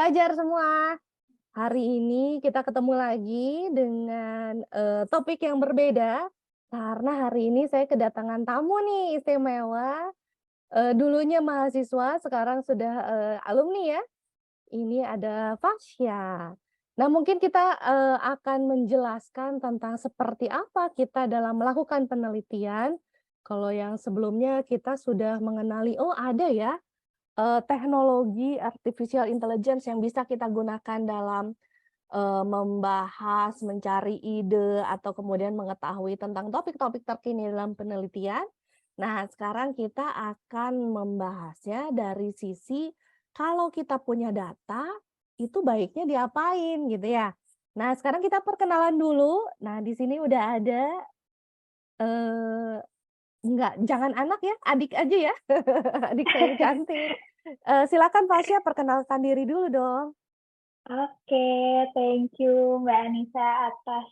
pelajar semua. Hari ini kita ketemu lagi dengan, topik yang berbeda, karena hari ini saya kedatangan tamu nih istimewa, dulunya mahasiswa sekarang sudah, alumni ya. Ini ada Fasya. Nah mungkin kita, akan menjelaskan tentang seperti apa kita dalam melakukan penelitian. Kalau yang sebelumnya kita sudah mengenali, oh ada ya teknologi artificial intelligence yang bisa kita gunakan dalam, membahas, mencari ide, atau kemudian mengetahui tentang topik-topik terkini dalam penelitian. Nah, sekarang kita akan membahasnya dari sisi kalau kita punya data, itu baiknya diapain gitu ya. Nah, sekarang kita perkenalan dulu. Nah, di sini udah ada, eee, enggak, jangan anak ya, adik aja ya, adik saya yang cantik. Silakan Fasya perkenalkan diri dulu dong. Oke, thank you Mbak Anissa atas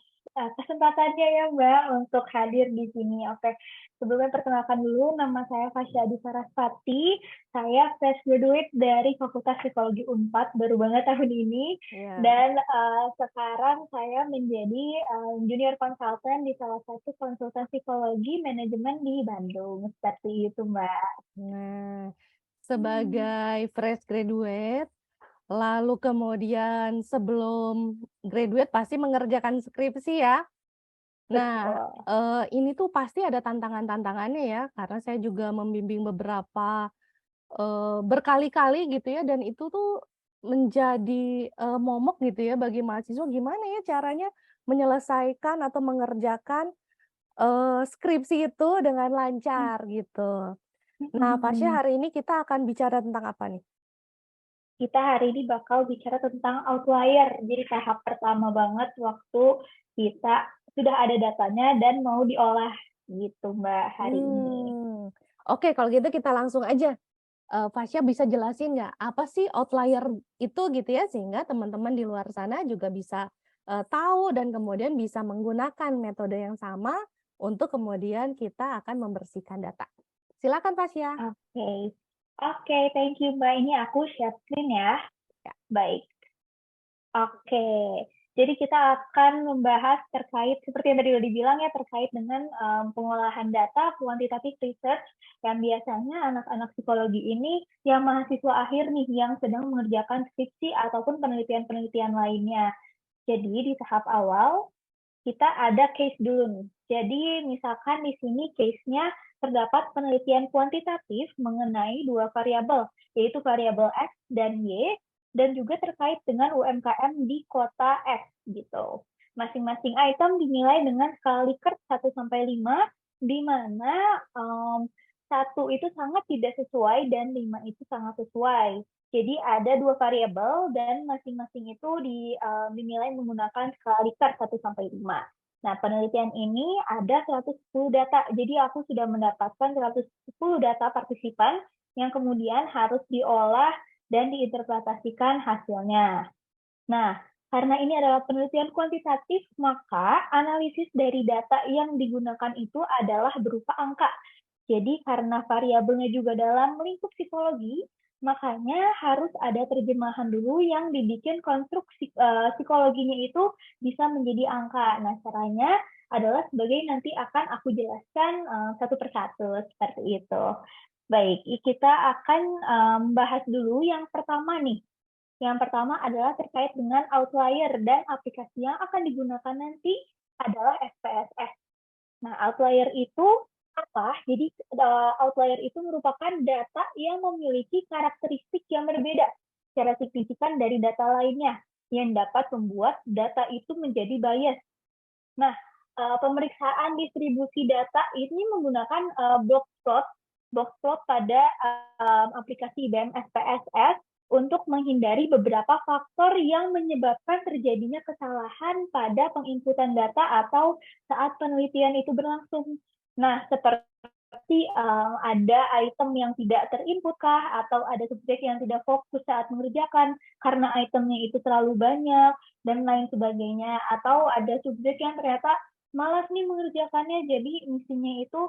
kesempatannya ya Mbak untuk hadir di sini. Oke, sebelumnya perkenalkan dulu nama saya Fasya Adi Sarasvati. Saya fresh graduate dari Fakultas Psikologi Unpad baru banget tahun ini Iya. dan sekarang saya menjadi junior consultant di salah satu konsultan psikologi manajemen di Bandung. Seperti itu Mbak. Nah, Hmm, sebagai fresh graduate, lalu kemudian sebelum graduate pasti mengerjakan skripsi ya. Nah, betul. ini tuh pasti ada tantangan-tantangannya ya, karena saya juga membimbing beberapa, berkali-kali gitu ya, dan itu tuh menjadi, momok gitu ya bagi mahasiswa, gimana ya caranya menyelesaikan atau mengerjakan, skripsi itu dengan lancar gitu. Nah, Fasya Hmm. hari ini kita akan bicara tentang apa nih? Kita hari ini bakal bicara tentang outlier. Jadi tahap pertama banget waktu kita sudah ada datanya dan mau diolah gitu Mbak hari ini. Hmm, oke kalau gitu kita langsung aja, Fasya bisa jelasin nggak, apa sih outlier itu gitu ya, sehingga teman-teman di luar sana juga bisa, tahu dan kemudian bisa menggunakan metode yang sama untuk kemudian kita akan membersihkan data. Silakan Fasya. Oke. Oke, thank you Mbak. Ini aku share screen ya. Ya. Baik. Oke, jadi kita akan membahas terkait seperti yang tadi udah dibilang ya terkait dengan pengolahan data quantitative research yang biasanya anak-anak psikologi ini yang mahasiswa akhir nih yang sedang mengerjakan skripsi ataupun penelitian-penelitian lainnya. Jadi di tahap awal kita ada case dulu nih. Jadi misalkan di sini case-nya terdapat penelitian kuantitatif mengenai dua variabel, yaitu variabel X dan Y, dan juga terkait dengan UMKM di kota X gitu. Masing-masing item dinilai dengan skala Likert 1 sampai 5, di mana 1 itu sangat tidak sesuai dan 5 itu sangat sesuai. Jadi ada dua variabel dan masing-masing itu dinilai menggunakan skala Likert 1 sampai 5. Nah, penelitian ini ada 110 data. Jadi aku sudah mendapatkan 110 data partisipan yang kemudian harus diolah dan diinterpretasikan hasilnya. Nah, karena ini adalah penelitian kuantitatif, maka analisis dari data yang digunakan itu adalah berupa angka. Jadi karena variabelnya juga dalam lingkup psikologi, makanya harus ada terjemahan dulu yang dibikin konstruksi psikologinya itu bisa menjadi angka. Nah, caranya adalah sebagai nanti akan aku jelaskan satu persatu seperti itu. Baik, kita akan bahas dulu yang pertama nih. Yang pertama adalah terkait dengan outlier dan aplikasi yang akan digunakan nanti adalah SPSS. Nah, outlier itu apa? Jadi, outlier itu merupakan data yang memiliki karakteristik yang berbeda secara signifikan dari data lainnya yang dapat membuat data itu menjadi bias. Nah, pemeriksaan distribusi data ini menggunakan box plot pada aplikasi IBM SPSS untuk menghindari beberapa faktor yang menyebabkan terjadinya kesalahan pada penginputan data atau saat penelitian itu berlangsung. Nah, seperti ada item yang tidak terinput kah, atau ada subjek yang tidak fokus saat mengerjakan karena itemnya itu terlalu banyak, dan lain sebagainya. Atau ada subjek yang ternyata malas nih mengerjakannya, jadi misinya itu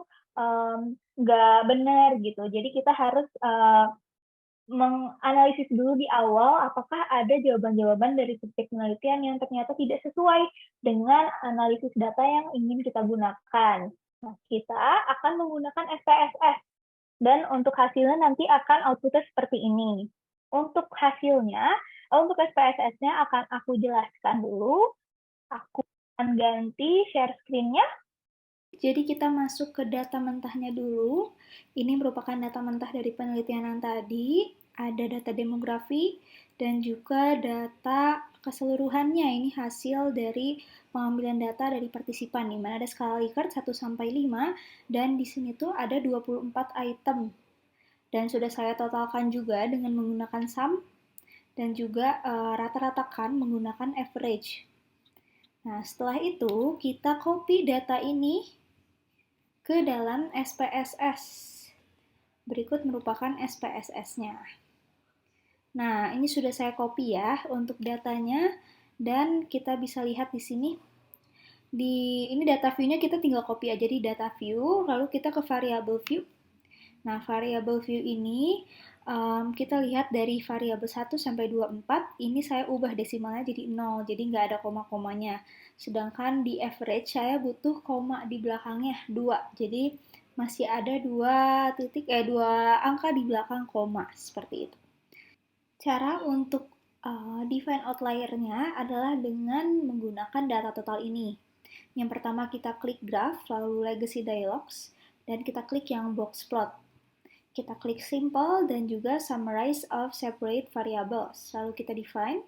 nggak benar gitu. Jadi kita harus menganalisis dulu di awal apakah ada jawaban-jawaban dari subjek penelitian yang ternyata tidak sesuai dengan analisis data yang ingin kita gunakan. Nah, kita akan menggunakan SPSS dan untuk hasilnya nanti akan outputnya seperti ini. Untuk hasilnya, untuk SPSS-nya akan aku jelaskan dulu. Aku akan ganti share screen-nya. Jadi kita masuk ke data mentahnya dulu. Ini merupakan data mentah dari penelitian yang tadi. Ada data demografi dan juga data keseluruhannya. Ini hasil dari pengambilan data dari partisipan, di mana ada skala Likert 1 sampai 5 dan di sini tuh ada 24 item. Dan sudah saya totalkan juga dengan menggunakan sum dan juga rata-ratakan menggunakan average. Nah, setelah itu kita copy data ini ke dalam SPSS. Berikut merupakan SPSS-nya. Nah, ini sudah saya copy ya untuk datanya dan kita bisa lihat di sini. Ini data view-nya kita tinggal copy aja di data view, lalu kita ke variable view. Nah, variable view ini kita lihat dari variabel 1 sampai 24, ini saya ubah desimalnya jadi 0, jadi nggak ada koma-komanya. Sedangkan di average saya butuh koma di belakangnya 2, jadi masih ada 2 angka di belakang koma, seperti itu. Cara untuk define outlier-nya adalah dengan menggunakan data total ini. Yang pertama kita klik graph, lalu legacy dialogs, dan kita klik yang box plot. Kita klik simple dan juga summarize of separate variables. Lalu kita define.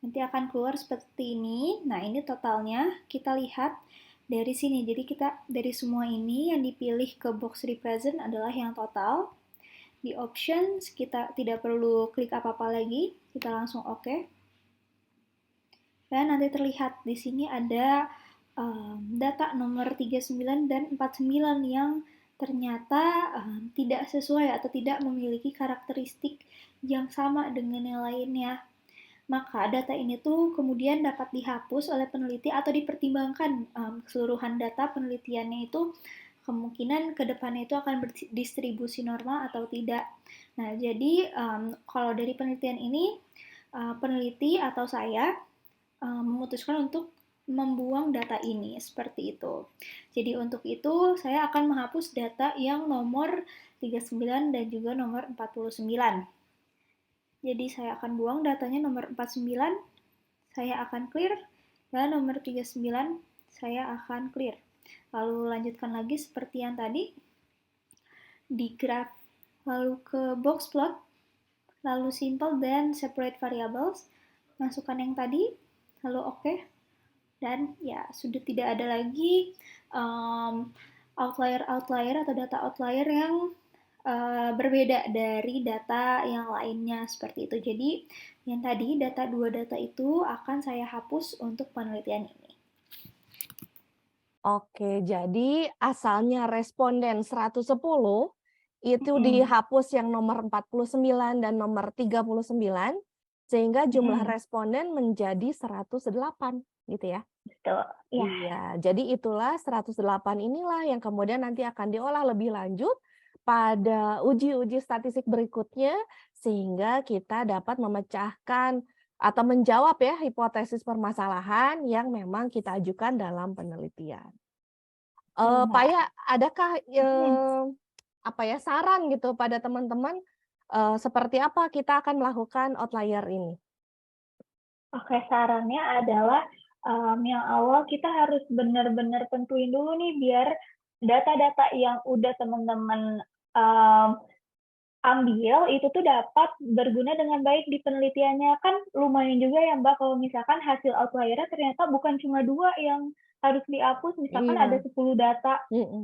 Nanti akan keluar seperti ini. Nah, ini totalnya kita lihat dari sini. Jadi kita dari semua ini yang dipilih ke box represent adalah yang total. Di options kita tidak perlu klik apa-apa lagi. Kita langsung OK. Dan nanti terlihat di sini ada data nomor 39 dan 49 yang ternyata tidak sesuai atau tidak memiliki karakteristik yang sama dengan yang lainnya. Maka data ini tuh kemudian dapat dihapus oleh peneliti atau dipertimbangkan keseluruhan data penelitiannya itu kemungkinan ke depannya itu akan berdistribusi normal atau tidak. Nah, jadi kalau dari penelitian ini, peneliti atau saya memutuskan untuk membuang data ini, seperti itu. Jadi untuk itu saya akan menghapus data yang nomor 39 dan juga nomor 49. Jadi saya akan buang datanya nomor 49, saya akan clear, dan nomor 39 saya akan clear. Lalu lanjutkan lagi seperti yang tadi, di graph, lalu ke box plot, lalu simple dan separate variables, masukkan yang tadi, lalu OK. Dan ya sudah tidak ada lagi outlier atau data outlier yang berbeda dari data yang lainnya seperti itu. Jadi yang tadi dua data itu akan saya hapus untuk penelitian ini. Oke, jadi asalnya responden 110 itu dihapus yang nomor 49 dan nomor 39 sehingga jumlah responden menjadi 108 gitu ya. Betul. Ya. Iya, jadi itulah 108 inilah yang kemudian nanti akan diolah lebih lanjut pada uji-uji statistik berikutnya sehingga kita dapat memecahkan atau menjawab ya hipotesis permasalahan yang memang kita ajukan dalam penelitian. Pak Ya, adakah apa ya saran gitu pada teman-teman seperti apa kita akan melakukan outlier ini? Oke, sarannya adalah yang awal kita harus benar-benar tentuin dulu nih biar data-data yang udah teman-teman ambil itu tuh dapat berguna dengan baik di penelitiannya. Kan lumayan juga ya Mbak kalau misalkan hasil outlier-nya ternyata bukan cuma 2 yang harus dihapus, misalkan ada 10 data.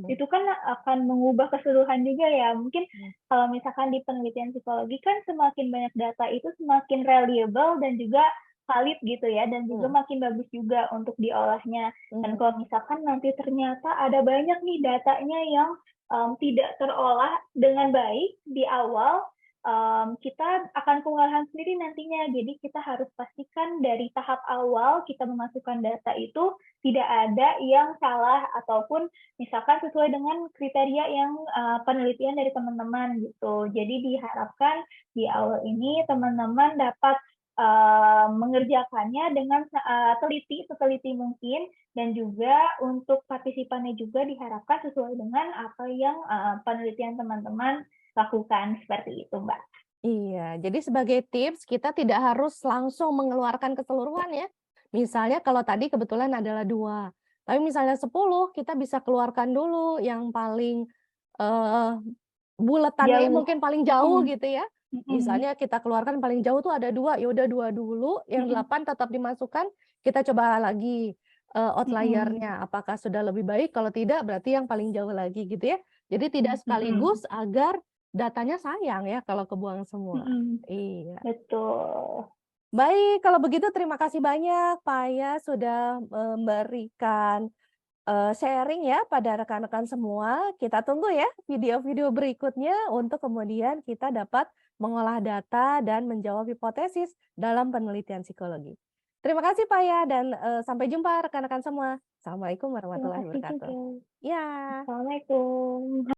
Itu kan akan mengubah keseluruhan juga ya. Mungkin kalau misalkan di penelitian psikologi kan semakin banyak data itu semakin reliable dan juga valid gitu ya, dan juga makin bagus juga untuk diolahnya. Dan kalau misalkan nanti ternyata ada banyak nih datanya yang tidak terolah dengan baik di awal, kita akan kewalahan sendiri nantinya. Jadi kita harus pastikan dari tahap awal kita memasukkan data itu tidak ada yang salah ataupun misalkan sesuai dengan kriteria yang penelitian dari teman-teman gitu. Jadi diharapkan di awal ini teman-teman dapat mengerjakannya dengan seteliti mungkin, dan juga untuk partisipannya juga diharapkan sesuai dengan apa yang penelitian teman-teman lakukan, seperti itu, Mbak. Iya, jadi sebagai tips kita tidak harus langsung mengeluarkan keseluruhan ya. Misalnya kalau tadi kebetulan adalah 2, tapi misalnya 10 kita bisa keluarkan dulu yang paling, eee, buletannya Jauh. mungkin paling jauh Mhm. gitu ya. Mhm. Misalnya kita keluarkan paling jauh tuh ada 2, ya udah 2 dulu, yang Mhm. 8 tetap dimasukkan, kita coba lagi, Mhm. outlier-nya apakah sudah lebih baik, kalau tidak berarti yang paling jauh lagi gitu ya. Jadi tidak Mhm. sekaligus agar datanya sayang ya kalau kebuang semua. Mhm. Iya. Betul. Baik, kalau begitu terima kasih banyak Paya sudah memberikan, sharing ya pada rekan-rekan semua. Kita tunggu ya video-video berikutnya untuk kemudian kita dapat mengolah data dan menjawab hipotesis dalam penelitian psikologi. Terima kasih Paya dan, sampai jumpa rekan-rekan semua. Assalamualaikum Terima warahmatullahi kasih wabarakatuh. juga. Ya. Assalamualaikum.